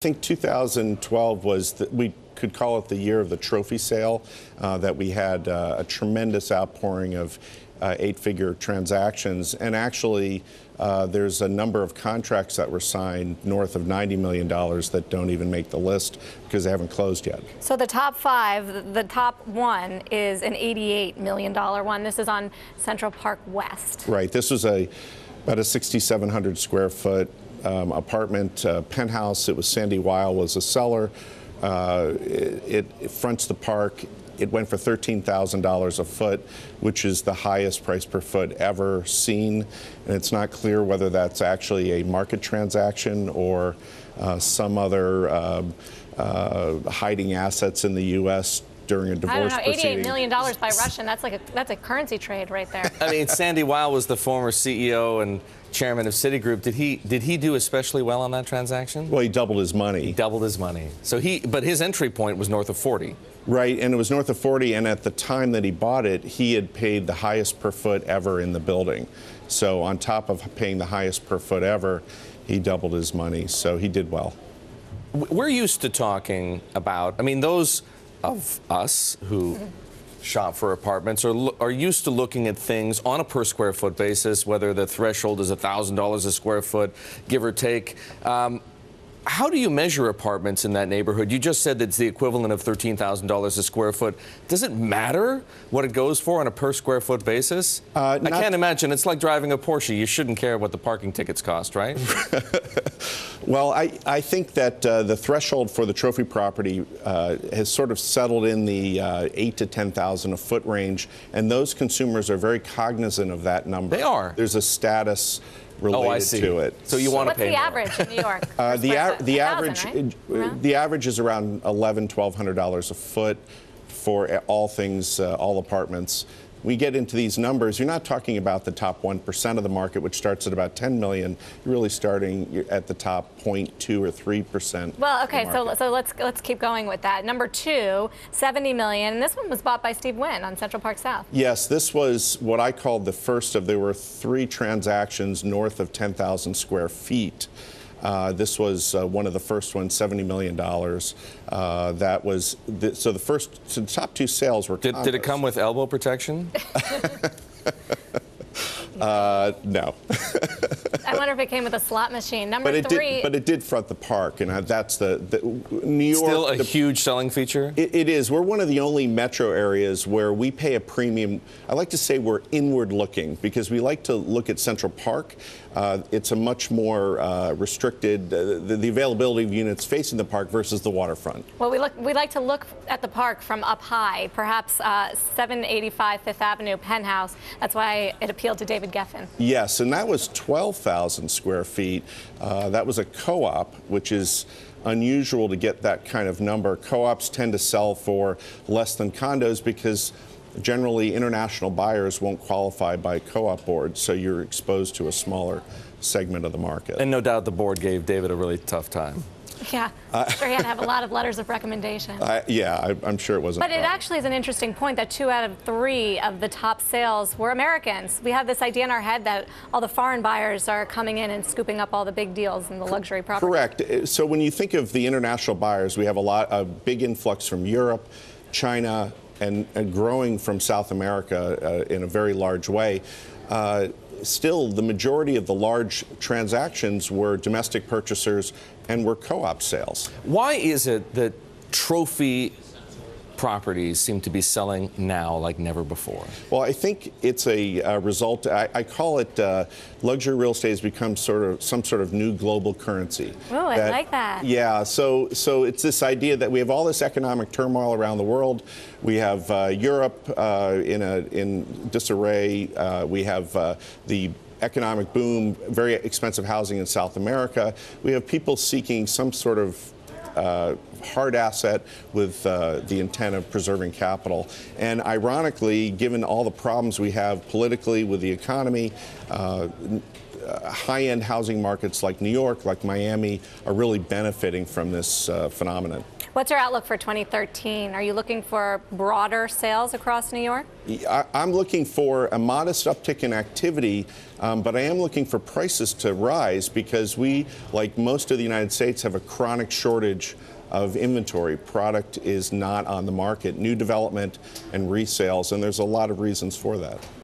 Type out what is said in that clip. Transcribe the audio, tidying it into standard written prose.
I think 2012 was, we could call it the year of the trophy sale, that we had a tremendous outpouring of eight-figure transactions. And actually, there's a number of contracts that were signed north of $90 million that don't even make the list because they haven't closed yet. So the top five, the top one is an $88 million one. This is on Central Park West. Right. This was about a 6,700 square foot apartment penthouse. It was Sandy Weil was a seller. It fronts the park. It went for $13,000 a foot, which is the highest price per foot ever seen. And it's not clear whether that's actually a market transaction or some other hiding assets in the U.S. during a divorce proceeding. $88 million by Russian. That's a currency trade right there. I mean, Sandy Weil was the former CEO and chairman of Citigroup. Did he do especially well on that transaction? Well, he doubled his money. He doubled his money. So but his entry point was north of 40. Right, and it was north of 40, and at the time that he bought it, he had paid the highest per foot ever in the building. So on top of paying the highest per foot ever, he doubled his money, so he did well. We're used to talking about, I mean, those of us who shop for apartments are used to looking at things on a per square foot basis, whether the threshold is $1,000 a square foot, give or take. How do you measure apartments in that neighborhood? You just said that it's the equivalent of $13,000 a square foot. Does it matter what it goes for on a per square foot basis? I can't imagine. It's like driving a Porsche. You shouldn't care what the parking tickets cost, right? Well, I think that the threshold for the trophy property has sort of settled in the 8 to 10,000 a foot range, and those consumers are very cognizant of that number. They are. There's a status related to it. So you want to pay more. What's the average in New York? The average is around $1,100–1,200 a foot for all things, all apartments. We get into these numbers, you're not talking about the top 1% of the market, which starts at about 10 million. You're really starting at the top 0.2 or 3%. Well, okay, so let's keep going with that. Number two, 70 million. And this one was bought by Steve Wynn on Central Park South. Yes, this was what I called the first of, there were 3 transactions north of 10,000 square feet. This was one of the first ones, $70 million. That was so the top 2 sales were. Did it come with elbow protection? No. I wonder if it came with a slot machine. Number three. But it did front the park, and that's the New York. Still a huge selling feature? It is. We're one of the only metro areas where we pay a premium. I like to say we're inward looking because we like to look at Central Park. It's a much more restricted, the availability of units facing the park versus the waterfront. Well, we like to look at the park from up high, perhaps 785 Fifth Avenue Penthouse. That's why it appealed to David Geffen. Yes, and that was 12,000 square feet. That was a co-op, which is unusual to get that kind of number. Co-ops tend to sell for less than condos because generally international buyers won't qualify by co-op boards, so you're exposed to a smaller segment of the market. And no doubt the board gave David a really tough time. Yeah, sure, he had to have a lot of letters of recommendation. Yeah, I'm sure it wasn't. But it actually is an interesting point that 2 out of 3 of the top sales were Americans. We have this idea in our head that all the foreign buyers are coming in and scooping up all the big deals in the luxury property. Correct. So when you think of the international buyers, we have a big influx from Europe, China, and growing from South America in a very large way. Still, the majority of the large transactions were domestic purchasers and were co-op sales. Why is it that trophy properties seem to be selling now like never before? Well, I think it's a result. I call it luxury real estate has become some sort of new global currency. Oh, I like that. Yeah, so it's this idea that we have all this economic turmoil around the world. We have Europe in disarray. We have the economic boom, very expensive housing in South America. We have people seeking some sort of hard asset with the intent of preserving capital. And ironically, given all the problems we have politically with the economy, high-end housing markets like New York, like Miami, are really benefiting from this phenomenon. What's your outlook for 2013? Are you looking for broader sales across New York? I'm looking for a modest uptick in activity, but I am looking for prices to rise because we, like most of the United States, have a chronic shortage of inventory. Product is not on the market, new development and resales, and there's a lot of reasons for that.